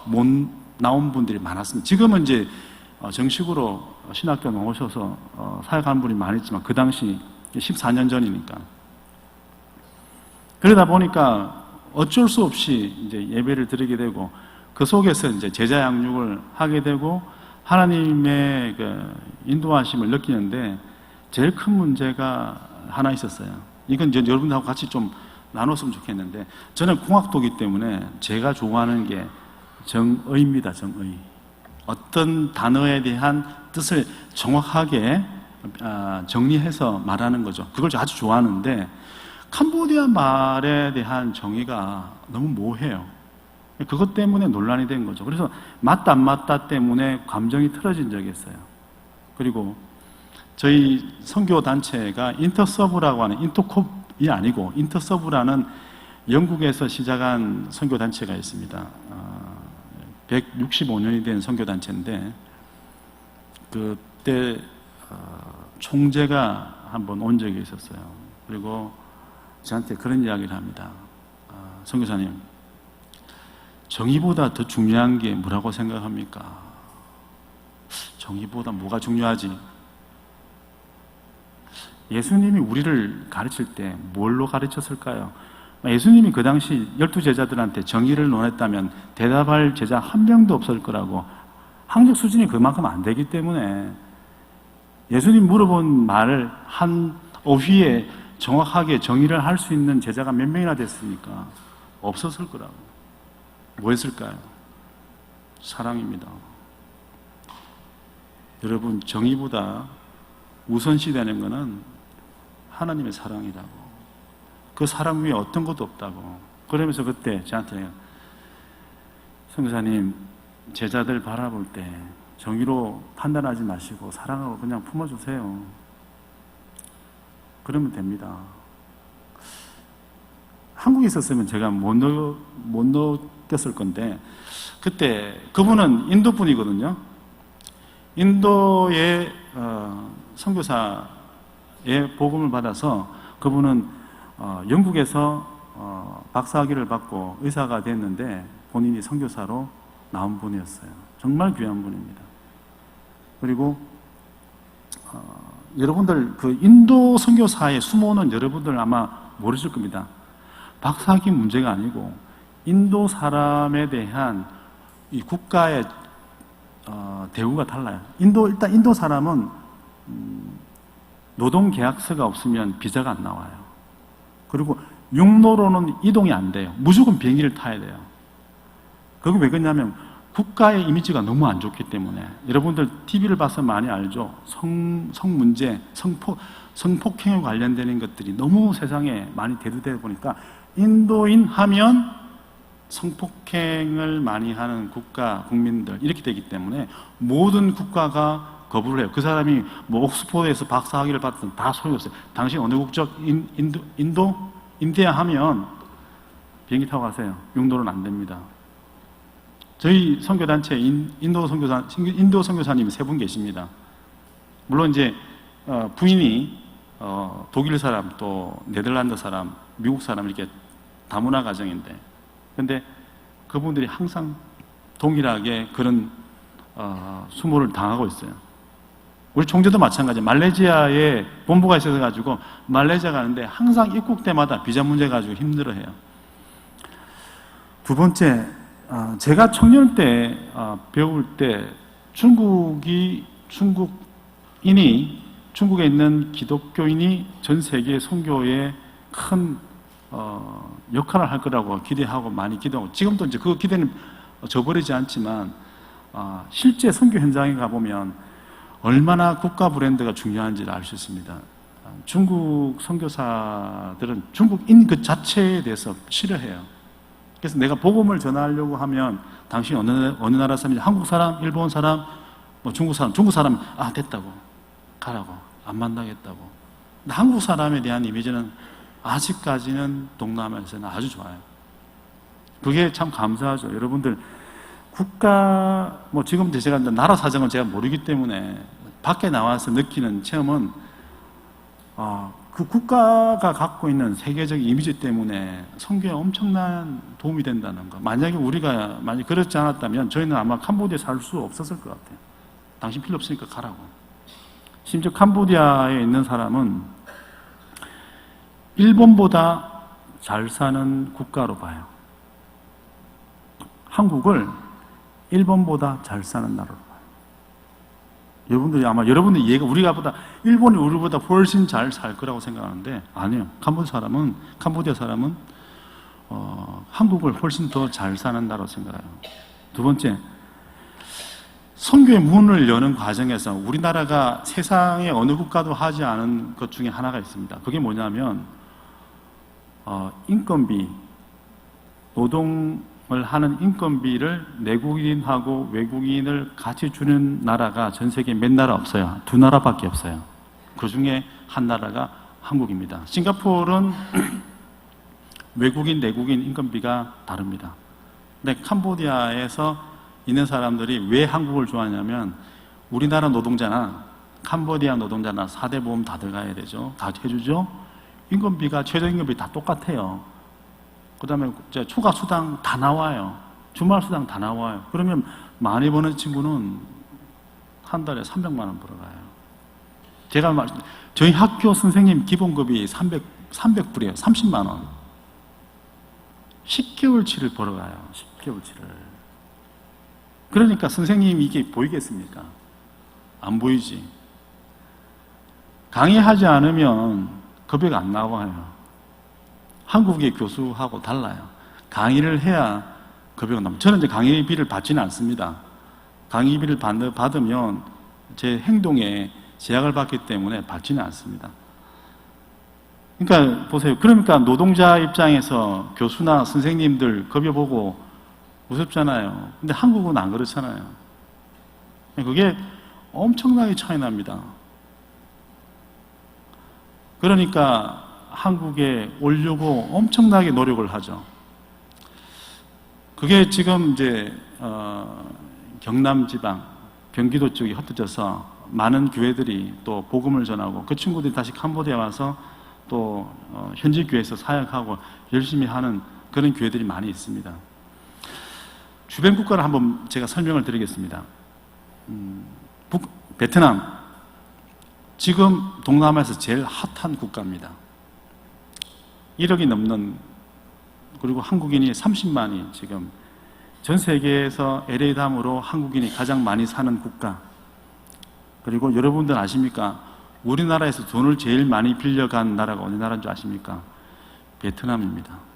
못 나온 분들이 많았습니다. 지금은 이제 정식으로 신학교 나오셔서 사역하는 분이 많았지만, 그 당시 14년 전이니까. 그러다 보니까 어쩔 수 없이 이제 예배를 드리게 되고, 그 속에서 이제 제자 양육을 하게 되고, 하나님의 그 인도하심을 느끼는데, 제일 큰 문제가 하나 있었어요. 이건 이제 여러분들하고 같이 좀 나눴으면 좋겠는데, 저는 공학도기 때문에 제가 좋아하는 게 정의입니다. 정의. 어떤 단어에 대한 뜻을 정확하게 정리해서 말하는 거죠. 그걸 아주 좋아하는데, 캄보디아 말에 대한 정의가 너무 모호해요. 그것 때문에 논란이 된 거죠. 그래서 맞다 안 맞다 때문에 감정이 틀어진 적이 있어요. 그리고 저희 선교 단체가 인터서브라고 하는, 인터콥이 아니고 인터서브라는 영국에서 시작한 선교 단체가 있습니다. 165년이 된 선교 단체인데, 그때 총재가 한번 온 적이 있었어요. 그리고 저한테 그런 이야기를 합니다. 선교사님, 정의보다 더 중요한 게 뭐라고 생각합니까? 정의보다 뭐가 중요하지? 예수님이 우리를 가르칠 때 뭘로 가르쳤을까요? 예수님이 그 당시 12제자들한테 정의를 논했다면 대답할 제자 한 명도 없을 거라고, 학력 수준이 그만큼 안 되기 때문에 예수님 물어본 말을 한 어휘에 정확하게 정의를 할 수 있는 제자가 몇 명이나 됐습니까? 없었을 거라고. 뭐였을까요? 사랑입니다. 여러분, 정의보다 우선시되는 것은 하나님의 사랑이라고. 그 사랑 위에 어떤 것도 없다고. 그러면서 그때 저한테, 선교사님, 제자들 바라볼 때 정의로 판단하지 마시고 사랑으로 그냥 품어주세요. 그러면 됩니다. 한국에 있었으면 제가 못 느꼈을 건데, 그때 그분은 인도 분이거든요. 인도의 선교사의 복음을 받아서 그분은 영국에서 박사학위를 받고 의사가 됐는데 본인이 선교사로 나온 분이었어요. 정말 귀한 분입니다. 그리고 여러분들 그 인도 선교사의 수모는 여러분들 아마 모르실 겁니다. 박사학위 문제가 아니고 인도 사람에 대한 이 국가의 대우가 달라요. 일단 인도 사람은 노동계약서가 없으면 비자가 안 나와요. 그리고 육로로는 이동이 안 돼요. 무조건 비행기를 타야 돼요. 그게 왜 그러냐면 국가의 이미지가 너무 안 좋기 때문에. 여러분들 TV를 봐서 많이 알죠. 성문제, 성폭행에 관련되는 것들이 너무 세상에 많이 대두되다 보니까 인도인 하면 성폭행을 많이 하는 국가, 국민들 이렇게 되기 때문에 모든 국가가 거부를 해요. 그 사람이 뭐 옥스포드에서 박사학위를 받든 다 소용없어요. 당신 어느 국적? 인디아 하면 비행기 타고 가세요. 육로는 안 됩니다. 저희 선교단체 인도 선교사님이 3분 계십니다. 물론 이제 부인이 독일 사람, 또 네덜란드 사람, 미국 사람 이렇게 다문화 가정인데, 근데 그분들이 항상 동일하게 그런 수모를 당하고 있어요. 우리 총재도 마찬가지예요. 말레이시아에 본부가 있어서 가지고 말레이시아 가는데 항상 입국 때마다 비자 문제 가지고 힘들어해요. 두 번째, 제가 청년 때 배울 때 중국에 있는 기독교인이 전 세계 선교에 큰 역할을 할 거라고 기대하고 많이 기도하고, 지금도 이제 그 기대는 저버리지 않지만 실제 선교 현장에 가보면 얼마나 국가 브랜드가 중요한지를 알 수 있습니다. 중국 선교사들은 중국인 그 자체에 대해서 싫어해요. 그래서 내가 복음을 전하려고 하면 당신 어느 나라 사람인지, 한국 사람, 일본 사람, 뭐 중국 사람 됐다고 가라고, 안 만나겠다고. 근데 한국 사람에 대한 이미지는 아직까지는 동남아에서는 아주 좋아요. 그게 참 감사하죠. 여러분들 국가, 뭐 지금 제가 나라 사정을 제가 모르기 때문에 밖에 나와서 느끼는 체험은 그 국가가 갖고 있는 세계적 이미지 때문에 선교에 엄청난 도움이 된다는 거. 만약에 우리가 그렇지 않았다면 저희는 아마 캄보디아에 살 수 없었을 것 같아요. 당신 필요 없으니까 가라고. 심지어 캄보디아에 있는 사람은 일본보다 잘 사는 국가로 봐요. 한국을 일본보다 잘 사는 나라로 봐요. 여러분들이 아마 여러분들 이해가, 일본이 우리보다 훨씬 잘 살 거라고 생각하는데 아니에요. 캄보디아 사람은 한국을 훨씬 더 잘 사는 나라로 생각해요. 두 번째, 선교의 문을 여는 과정에서 우리나라가 세상의 어느 국가도 하지 않은 것 중에 하나가 있습니다. 그게 뭐냐면 인건비, 노동을 하는 인건비를 내국인하고 외국인을 같이 주는 나라가 전 세계에 몇 나라 없어요. 2나라밖에 없어요. 그 중에 한 나라가 한국입니다. 싱가포르는 외국인, 내국인 인건비가 다릅니다. 근데 캄보디아에서 있는 사람들이 왜 한국을 좋아하냐면 우리나라 노동자나 캄보디아 노동자나 4대 보험 다 들어가야 되죠. 다 해주죠. 인건비가, 최저임금이 다 똑같아요. 그 다음에 초과 수당 다 나와요. 주말 수당 다 나와요. 그러면 많이 버는 친구는 한 달에 300만 원 벌어가요. 저희 학교 선생님 기본급이 300불이에요. 30만 원. 10개월치를 벌어가요. 10개월치를. 그러니까 선생님이 이게 보이겠습니까? 안 보이지. 강의하지 않으면 급여가 안 나와요. 한국의 교수하고 달라요. 강의를 해야 급여가 나옵니다. 저는 이제 강의비를 받지는 않습니다. 강의비를 받으면 제 행동에 제약을 받기 때문에 받지는 않습니다. 그러니까 보세요. 그러니까 노동자 입장에서 교수나 선생님들 급여 보고 무섭잖아요. 근데 한국은 안 그렇잖아요. 그게 엄청나게 차이 납니다. 그러니까 한국에 오려고 엄청나게 노력을 하죠. 그게 지금 이제 경남 지방, 경기도 쪽이 흩어져서 많은 교회들이 또 복음을 전하고 그 친구들이 다시 캄보디아 와서 또 현지 교회에서 사역하고 열심히 하는 그런 교회들이 많이 있습니다. 주변 국가를 한번 제가 설명을 드리겠습니다. 베트남, 지금 동남아에서 제일 핫한 국가입니다. 1억이 넘는, 그리고 한국인이 30만이 지금 전 세계에서 LA 다음으로 한국인이 가장 많이 사는 국가. 그리고 여러분들 아십니까? 우리나라에서 돈을 제일 많이 빌려간 나라가 어느 나라인 줄 아십니까? 베트남입니다.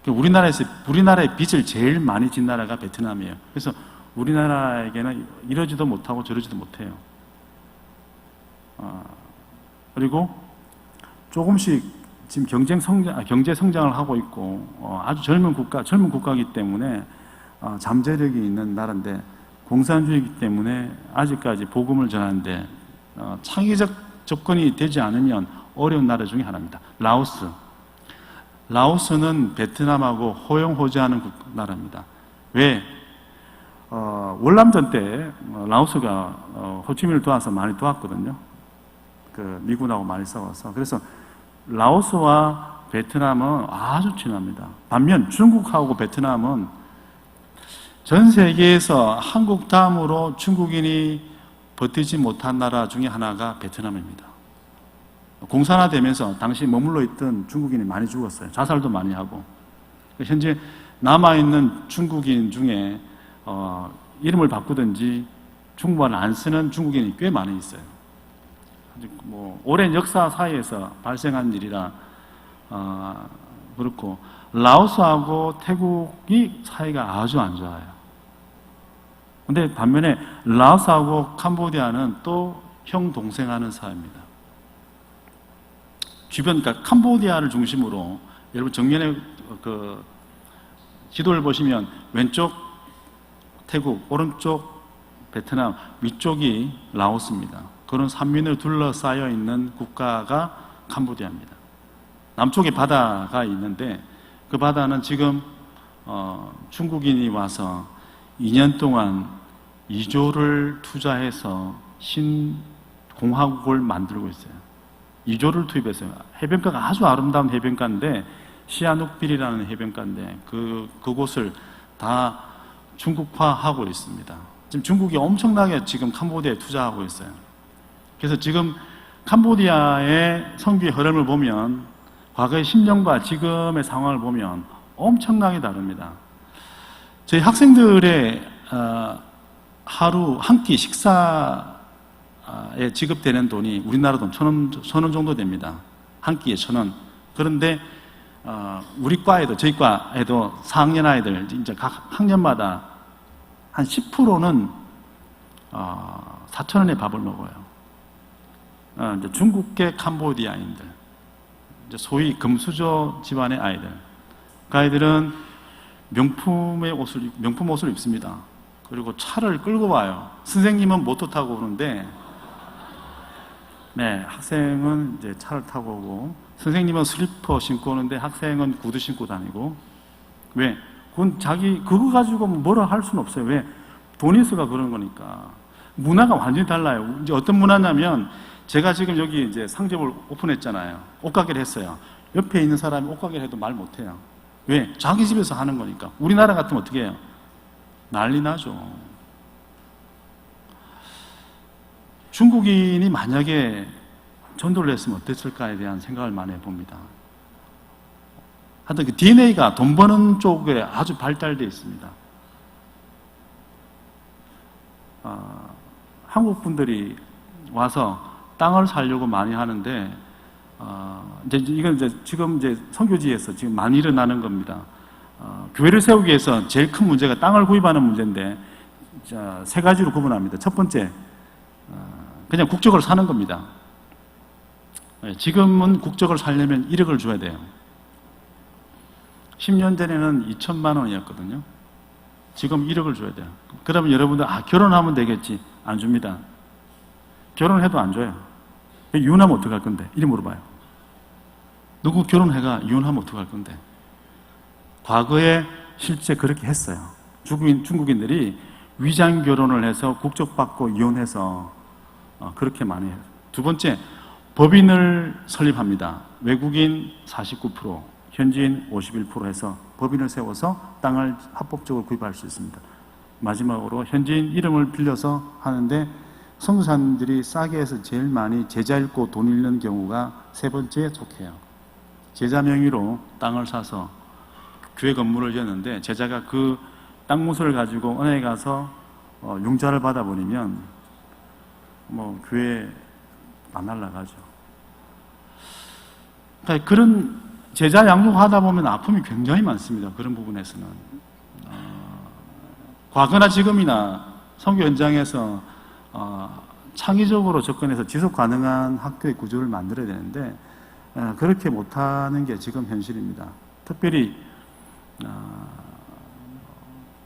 우리나라의 빚을 제일 많이 진 나라가 베트남이에요. 그래서 우리나라에게는 이러지도 못하고 저러지도 못해요. 그리고 조금씩 지금 경제 성장을 하고 있고 아주 젊은 국가이기 때문에 잠재력이 있는 나라인데, 공산주의이기 때문에 아직까지 복음을 전하는데 창의적 접근이 되지 않으면 어려운 나라 중에 하나입니다. 라오스는 베트남하고 호영호재하는 나라입니다. 왜? 월남전 때 라오스가 호치민을 도와서 많이 도왔거든요. 미군하고 많이 싸워서. 그래서 라오스와 베트남은 아주 친합니다. 반면 중국하고 베트남은 전 세계에서 한국 다음으로 중국인이 버티지 못한 나라 중에 하나가 베트남입니다. 공산화되면서 당시 머물러 있던 중국인이 많이 죽었어요. 자살도 많이 하고. 현재 남아있는 중국인 중에 이름을 바꾸든지 중국말을 안 쓰는 중국인이 꽤 많이 있어요. 오랜 역사 사이에서 발생한 일이라 그렇고, 라오스하고 태국이 사이가 아주 안 좋아요. 근데 반면에 라오스하고 캄보디아는 또 형 동생하는 사이입니다. 그러니까 캄보디아를 중심으로, 여러분 정면에 지도를 보시면 왼쪽 태국, 오른쪽 베트남, 위쪽이 라오스입니다. 그런 산민을 둘러싸여 있는 국가가 캄보디아입니다. 남쪽에 바다가 있는데 그 바다는 지금 중국인이 와서 2년 동안 2조를 투자해서 신공화국을 만들고 있어요. 2조를 투입했어요. 해변가가 아주 아름다운 해변가인데, 시아눅빌이라는 해변가인데 그곳을 다 중국화하고 있습니다. 지금 중국이 엄청나게 지금 캄보디아에 투자하고 있어요. 그래서 지금 캄보디아의 선교의 흐름을 보면 과거의 10년과 지금의 상황을 보면 엄청나게 다릅니다. 저희 학생들의 하루 한 끼 식사에 지급되는 돈이 우리나라 돈 1,000원 정도 됩니다. 한 끼에 1,000원. 그런데 우리 과에도, 저희 과에도 4학년 아이들 이제 각 학년마다 한 10%는 4,000원에 밥을 먹어요. 이제 중국계 캄보디아인들, 이제 소위 금수저 집안의 아이들. 그 아이들은 명품 옷을 입습니다. 그리고 차를 끌고 와요. 선생님은 모토 타고 오는데, 학생은 이제 차를 타고 오고, 선생님은 슬리퍼 신고 오는데 학생은 구두 신고 다니고. 왜? 그건 그거 가지고 뭐라 할 수는 없어요. 왜? 돈이 있어가 그런 거니까. 문화가 완전히 달라요. 이제 어떤 문화냐면, 제가 지금 여기 이제 상점을 오픈했잖아요. 옷가게를 했어요. 옆에 있는 사람이 옷가게를 해도 말 못해요. 왜? 자기 집에서 하는 거니까. 우리나라 같으면 어떻게 해요? 난리 나죠. 중국인이 만약에 전도를 했으면 어땠을까에 대한 생각을 많이 해봅니다. 하여튼 그 DNA가 돈 버는 쪽에 아주 발달되어 있습니다. 한국 분들이 와서 땅을 사려고 많이 하는데, 이건 지금 선교지에서 지금 많이 일어나는 겁니다. 교회를 세우기 위해서 제일 큰 문제가 땅을 구입하는 문제인데, 세 가지로 구분합니다. 첫 번째, 그냥 국적을 사는 겁니다. 지금은 국적을 살려면 1억을 줘야 돼요. 10년 전에는 2천만 원이었거든요. 지금 1억을 줘야 돼요. 그러면 여러분들, 결혼하면 되겠지. 안 줍니다. 결혼해도 안 줘요. 이혼하면 어떡할 건데? 이리 물어봐요. 누구 결혼해가 이혼하면 어떡할 건데? 과거에 실제 그렇게 했어요. 중국인들이 위장 결혼을 해서 국적 받고 이혼해서 그렇게 많이 해요. 두 번째, 법인을 설립합니다. 외국인 49%, 현지인 51% 해서 법인을 세워서 땅을 합법적으로 구입할 수 있습니다. 마지막으로 현지인 이름을 빌려서 하는데 선교사님들이 싸게 해서 제일 많이 제자 읽고 돈 잃는 경우가 세 번째에 속해요. 제자 명의로 땅을 사서 교회 건물을 지었는데 제자가 그 땅 문서를 가지고 은행에 가서 융자를 받아버리면 교회 안 날라가죠. 그러니까 그런 제자 양육하다 보면 아픔이 굉장히 많습니다. 그런 부분에서는 과거나 지금이나 선교 현장에서 창의적으로 접근해서 지속 가능한 학교의 구조를 만들어야 되는데 그렇게 못하는 게 지금 현실입니다. 특별히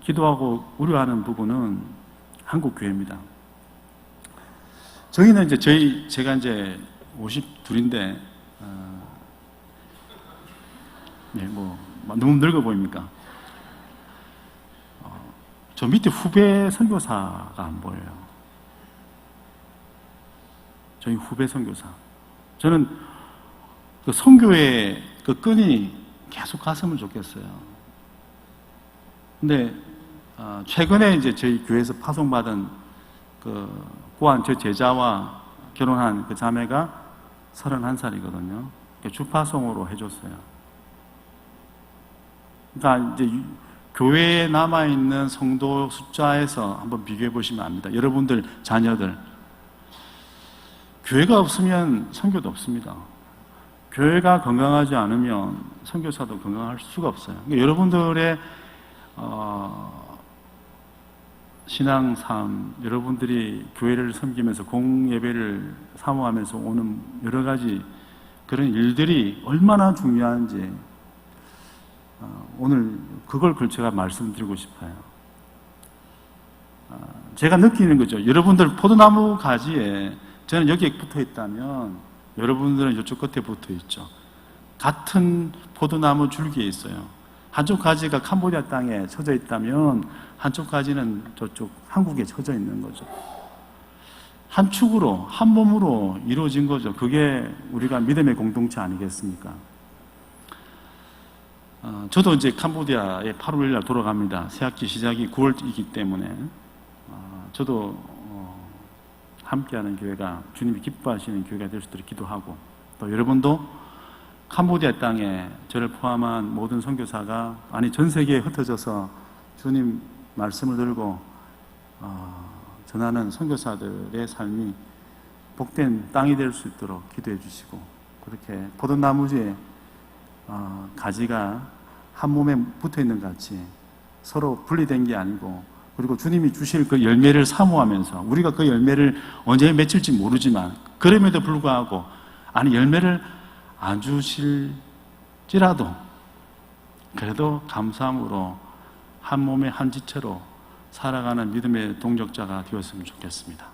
기도하고 우려하는 부분은 한국 교회입니다. 저희는 제가 이제 52인데 너무 늙어 보입니까? 저 밑에 후배 선교사가 안 보여요. 저희 후배 선교사. 저는 그 선교의 그 끈이 계속 갔으면 좋겠어요. 근데 최근에 이제 저희 교회에서 파송받은 그 고한 저 제자와 결혼한 그 자매가 31살이거든요. 주파송으로 해줬어요. 그러니까 이제 교회에 남아있는 성도 숫자에서 한번 비교해 보시면 압니다. 여러분들 자녀들. 교회가 없으면 선교도 없습니다. 교회가 건강하지 않으면 선교사도 건강할 수가 없어요. 그러니까 여러분들의 신앙 삶, 여러분들이 교회를 섬기면서 공예배를 사모하면서 오는 여러 가지 그런 일들이 얼마나 중요한지 오늘 그걸 제가 말씀드리고 싶어요. 제가 느끼는 거죠. 여러분들 포도나무 가지에 저는 여기에 붙어 있다면 여러분들은 이쪽 끝에 붙어 있죠. 같은 포도나무 줄기에 있어요. 한쪽 가지가 캄보디아 땅에 쳐져 있다면 한쪽 가지는 저쪽 한국에 쳐져 있는 거죠. 한 축으로, 한 몸으로 이루어진 거죠. 그게 우리가 믿음의 공동체 아니겠습니까? 저도 이제 캄보디아에 8월 1일 날 돌아갑니다. 새학기 시작이 9월이기 때문에 저도 함께하는 교회가 주님이 기뻐하시는 교회가 될 수 있도록 기도하고 또 여러분도 캄보디아 땅에 저를 포함한 모든 선교사가 전 세계에 흩어져서 주님 말씀을 들고 전하는 선교사들의 삶이 복된 땅이 될 수 있도록 기도해 주시고 그렇게 포도나무에 가지가 한 몸에 붙어 있는 것 같이 서로 분리된 게 아니고 그리고 주님이 주실 그 열매를 사모하면서 우리가 그 열매를 언제 맺힐지 모르지만 그럼에도 불구하고 열매를 안 주실지라도 그래도 감사함으로 한 몸의 한 지체로 살아가는 믿음의 동력자가 되었으면 좋겠습니다.